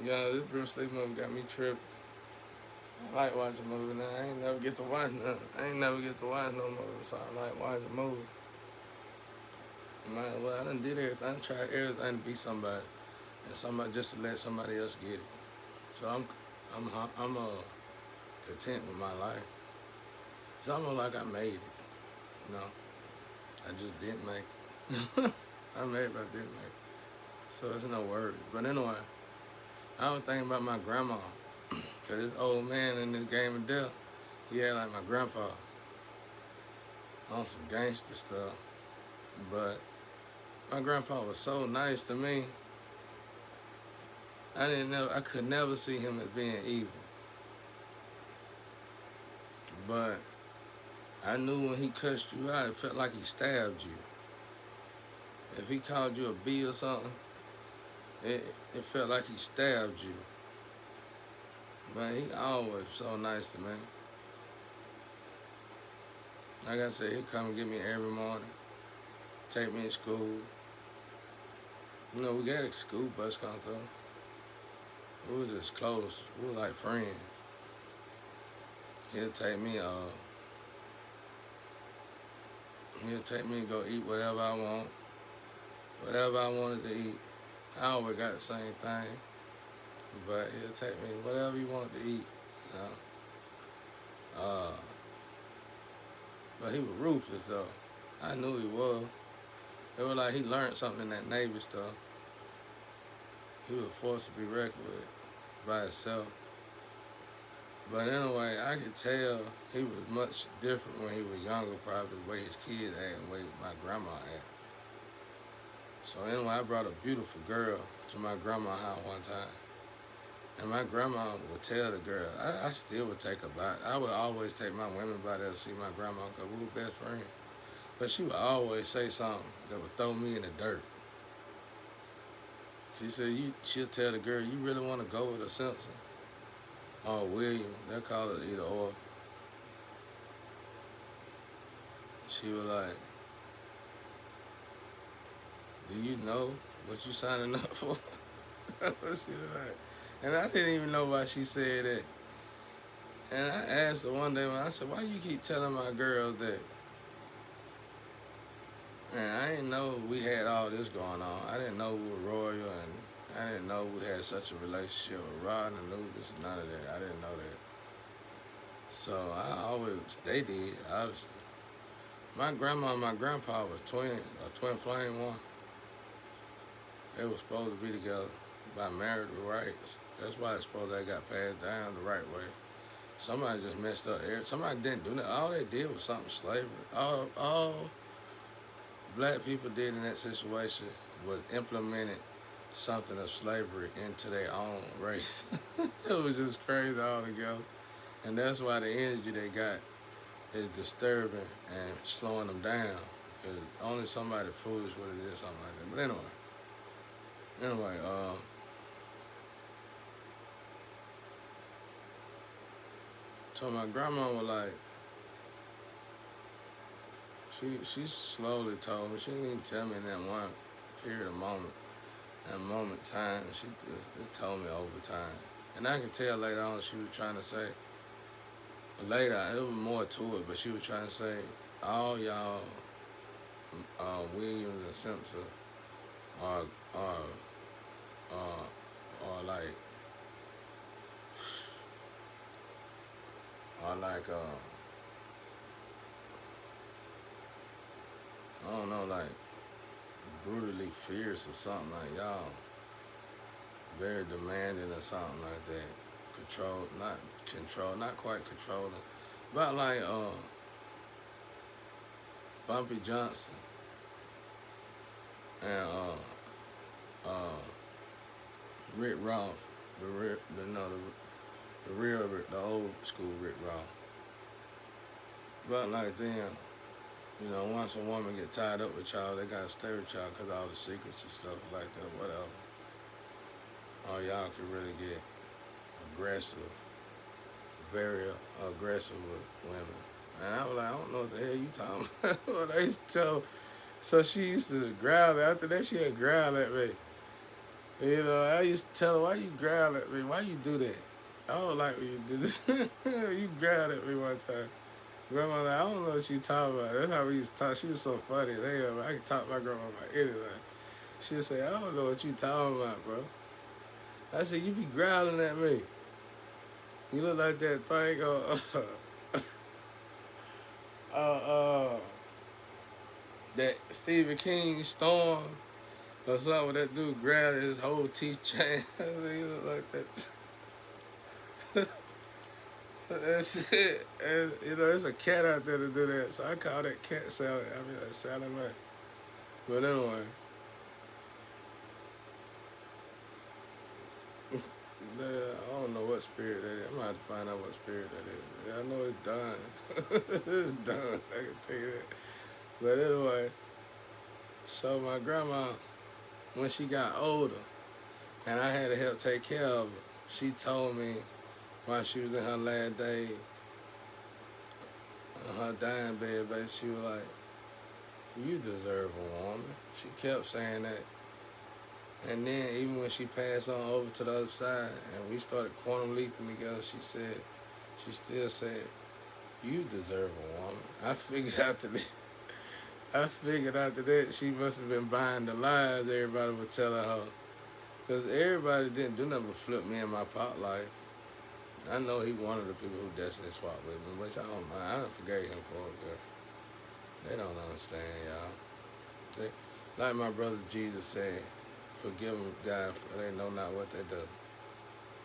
Yeah, this Bruce Lee movie got me tripping. I like watching movies now. I ain't never get to watch none. I ain't never get to watch no movie, so I like watching movies. Well, I done did everything. I tried everything to be somebody, and somebody just to let somebody else get it. So I'm content with my life. It's almost like I made it. You know, I just didn't make it. I made it, but I didn't make it. So it's no worries. But anyway, I was thinking about my grandma, cause this old man in this game of death, he had like my grandpa on some gangster stuff. But my grandpa was so nice to me. I could never see him as being evil. But I knew when he cussed you out, it felt like he stabbed you. If he called you a B or something, it felt like he stabbed you. But he always so nice to me. Like I said, he'd come and get me every morning, take me to school. You know, we got a school bus come through. We was just close. We were like friends. He'll take me, he'll take me to go eat whatever I want, whatever I wanted to eat. I always got the same thing, but he'll take me whatever you want to eat, you know. But he was ruthless though. I knew he was. It was like he learned something in that Navy stuff. He was a force to be reckoned with by himself. But anyway, I could tell he was much different when he was younger, probably the way his kids act and the way my grandma act. So anyway, I brought a beautiful girl to my grandma's house one time. And my grandma would tell the girl, I still would take her by. I would always take my women by there to see my grandma because we were best friends. But she would always say something that would throw me in the dirt. She said, she'll tell the girl, you really want to go with a Simpson or William? They'll call it either or. She was like, do you know what you signing up for? She was like, and I didn't even know why she said that. And I asked her one day when I said, why you keep telling my girls that? And I didn't know we had all this going on. I didn't know we were royal, and I didn't know we had such a relationship with Rod and Lucas. None of that. I didn't know that. So they did, obviously. My grandma and my grandpa was twins, a twin flame one. They were supposed to be together by marital rights. That's why it's supposed to got passed down the right way. Somebody just messed up. Somebody didn't do that. All they did was something slavery. All black people did in that situation was implemented something of slavery into their own race. It was just crazy altogether. And that's why the energy they got is disturbing and slowing them down. Because only somebody foolish would have did something like that. But anyway, so my grandma was like, she slowly told me. She didn't even tell me in that one period of moment, that moment time. She just it told me over time, and I could tell later on she was trying to say. Later, it was more to it, but she was trying to say all y'all Williams and Simpson are are are like I don't know, like brutally fierce or something, like y'all very demanding or something like that. Not quite controlling. But like Bumpy Johnson and uh Rick Ross, the real the old school Rick Ross. But like them, you know, once a woman get tied up with y'all, they gotta stay with y'all because all the secrets and stuff like that or whatever. Or y'all can really get aggressive, very aggressive with women. And I was like, I don't know what the hell you talking about. What I used to tell. So she used to growl. After that, she had growl at me. You know, I used to tell her, why you growl at me? Why you do that? I don't like when you do this. You growled at me one time. Grandma, like, I don't know what you talking about. That's how we used to talk. She was so funny. Damn, I could talk to my grandma about anything. She'd say, I don't know what you talking about, bro. I said, you be growling at me. You look like that thing on, uh, uh, that Stephen King Storm or something. That dude grabbed his whole teeth chain. I said, you look like that. That's it. And, you know, there's a cat out there to do that. So I call that cat Sally. I mean, like Sally Mae. But anyway. Yeah, I don't know what spirit that is. I'm going to have to find out what spirit that is. Yeah, I know it's done. It's done. I can tell you that. But anyway, so my grandma, when she got older, and I had to help take care of her, she told me while she was in her last day, on her dying bed, but she was like, you deserve a woman. She kept saying that. And then even when she passed on over to the other side and we started quantum leaping together, she still said, you deserve a woman. I figured after that she must have been buying the lies everybody was telling her. Because everybody didn't do nothing but flip me in my pot life. I know he one of the people who destiny swapped with me, which I don't mind. I done forgave him for it, girl. They don't understand, y'all. Like my brother Jesus said, forgive them, God, for they know not what they do.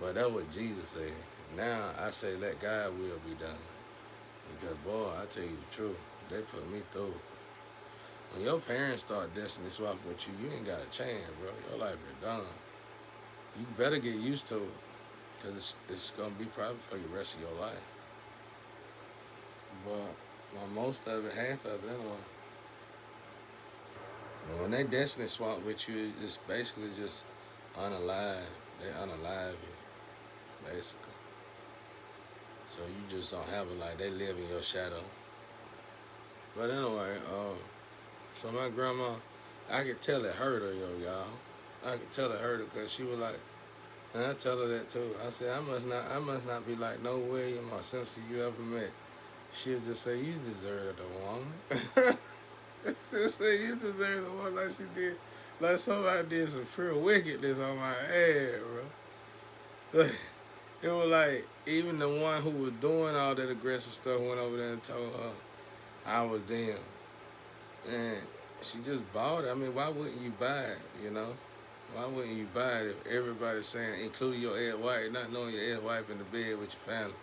Well, that's what Jesus said. Now I say, let God will be done. Because, boy, I tell you the truth, they put me through. When your parents start destiny swapping with you, you ain't got a chance, bro. Your life is done. You better get used to it, because it's going to be probably for the rest of your life. But most of it, half of it, anyway. And when they destiny swap with you, it's basically just unalive. They unalive you, basically. So you just don't have it like they live in your shadow. But anyway, so my grandma, I could tell it hurt her, y'all. I could tell it hurt her because she was like, and I tell her that too. I said, I must not be like no William or Simpson you ever met. She'll just say, you deserve the woman. She'll say, you deserve the woman like she did. Like somebody did some pure wickedness on my ass, bro. It was like, even the one who was doing all that aggressive stuff went over there and told her I was them. And she just bought it. I mean, why wouldn't you buy it, you know? Why wouldn't you buy it if everybody's saying, including your ex-wife, not knowing your ex-wife in the bed with your family?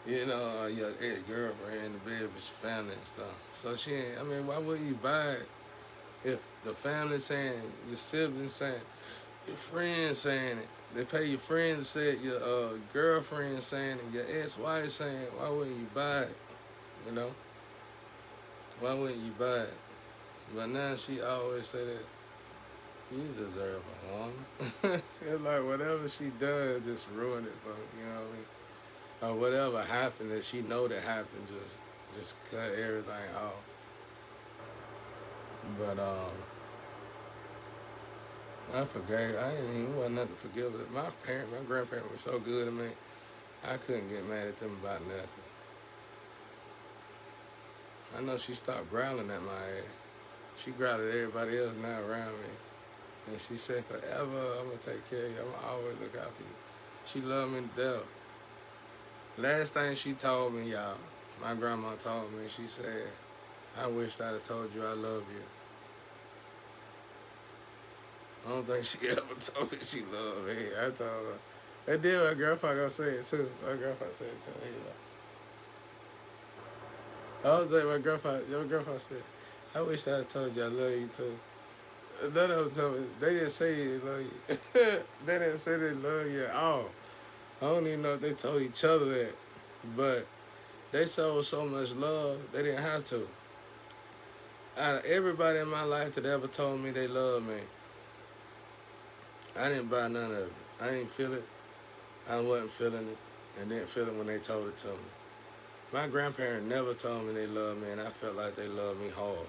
You know, your ex-girlfriend in the bed with your family and stuff. So she ain't, I mean, why wouldn't you buy it if the family saying, your siblings saying, your friends saying it? They pay your friends to say it, your girlfriend saying it, your ex-wife saying it. Why wouldn't you buy it, you know? Why wouldn't you buy it? But now she always say that, you deserve a woman. It's like whatever she does just ruin it for you know what I mean? Or whatever happened that she know that happened, just cut everything off. But I forgave. I didn't even want nothing to forgive. My grandparents were so good to me. I couldn't get mad at them about nothing. I know she stopped growling at my ass. She growled at everybody else now around me. And she said, forever, I'm going to take care of you. I'm going to always look out for you. She loved me to death. Last thing she told me, y'all, my grandma told me, she said, I wish I'd have told you I love you. I don't think she ever told me she loved me. I told her. And then my grandpa gonna say it too. My grandpa said it too. He like, I don't think your grandpa said, I wish I had told you I love you too. None of them told me, they didn't say they love you. They didn't say they love you at all. I don't even know if they told each other that. But they showed so much love, they didn't have to. Out of everybody in my life that ever told me they love me, I didn't buy none of it. I didn't feel it. I wasn't feeling it. And didn't feel it when they told it to me. My grandparents never told me they loved me, and I felt like they loved me hard.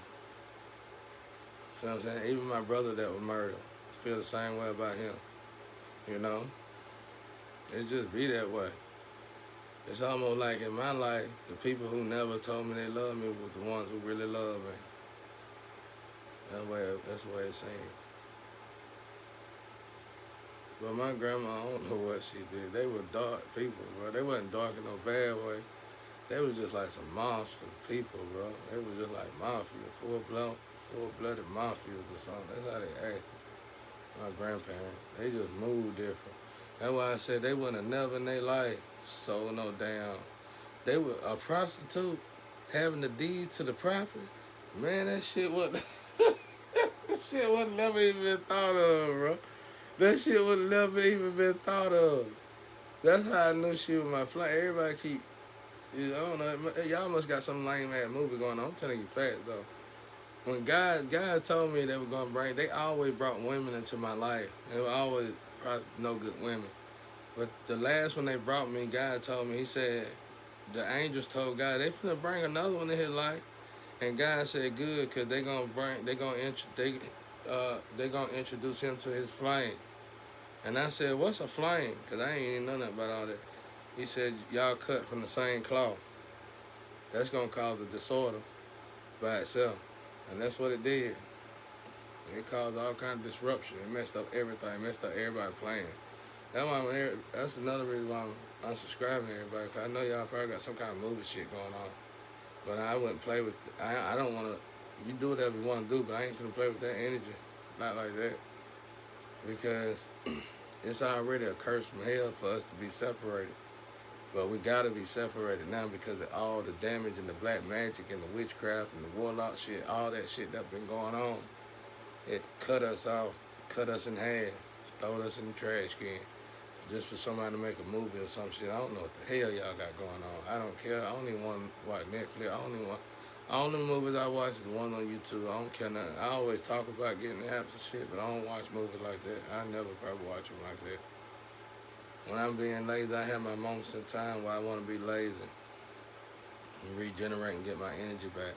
You know what I'm saying? Even my brother that was murdered feel the same way about him. You know, it just be that way. It's almost like in my life, the people who never told me they love me was the ones who really love me. That's the way it seems. But my grandma, I don't know what she did. They were dark people, bro. They wasn't dark in no bad way. They was just like some monster people, bro. They was just like mafia, full-blooded mafias or something. That's how they acted. My grandparents, they just moved different. That's why I said they wouldn't have never in their life sold no damn. They were a prostitute having the deeds to the property. Man, that shit wasn't. That shit wasn't never even been thought of, bro. That shit would never even been thought of. That's how I knew she was my flight. Everybody keep, I don't know, y'all must got some lame ass movie going on. I'm telling you facts though. When God told me they were gonna bring, they always brought women into my life. They were always probably no good women. But the last one they brought me, God told me, he said, the angels told God, they finna bring another one in his life. And God said, good, because they gonna introduce him to his flame. And I said, what's a flame? Because I ain't even know nothing about all that. He said, y'all cut from the same cloth. That's going to cause a disorder by itself. And that's what it did. It caused all kind of disruption. It messed up everything. It messed up everybody playing. That's another reason why I'm unsubscribing to everybody. Because I know y'all probably got some kind of movie shit going on. But I wouldn't play with, I don't want to, you do whatever you want to do, but I ain't finna play with that energy. Not like that. Because it's already a curse from hell for us to be separated. But we gotta be separated now because of all the damage and the black magic and the witchcraft and the warlock shit, all that shit that's been going on. It cut us off, cut us in half, throw us in the trash can. Just for somebody to make a movie or some shit. I don't know what the hell y'all got going on. I don't care. I don't even want to watch Netflix. All the movies I watch is the one on YouTube. I don't care nothing. I always talk about getting the apps and shit, but I don't watch movies like that. I never probably watch them like that. When I'm being lazy, I have my moments in time where I want to be lazy and regenerate and get my energy back.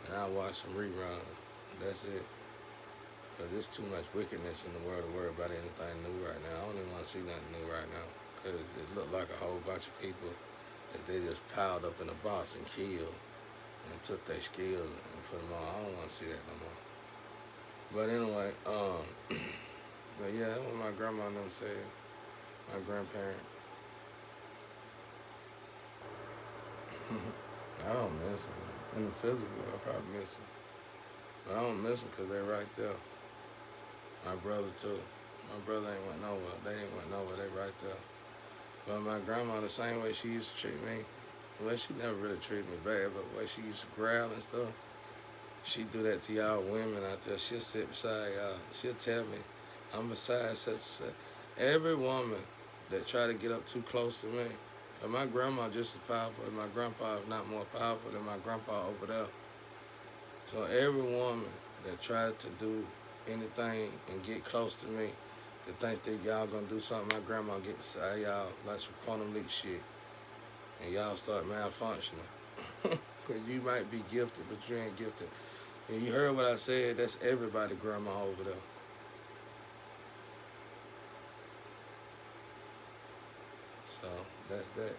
And I watch some reruns. That's it. Because there's too much wickedness in the world to worry about anything new right now. I don't even want to see nothing new right now. Because it looked like a whole bunch of people that they just piled up in a box and killed and took their skills and put them on. I don't want to see that no more. But anyway, but yeah, that's what my grandma and them said. My grandparent. I don't miss them. In the physical, I probably miss them. But I don't miss them because they're right there. My brother too. My brother ain't went nowhere. They ain't went nowhere. They right there. But my grandma, the same way she used to treat me, well, she never really treated me bad, but the way she used to growl and stuff, she do that to y'all women out there. She'll sit beside y'all. She'll tell me, I'm beside such and such. Every woman that try to get up too close to me, and my grandma just as powerful, and my grandpa is not more powerful than my grandpa over there. So every woman that tried to do anything and get close to me, to think that y'all gonna do something, my grandma get beside y'all like some quantum leap shit, and y'all start malfunctioning. Cause you might be gifted, but you ain't gifted. And you heard what I said, that's everybody grandma over there. So that's that.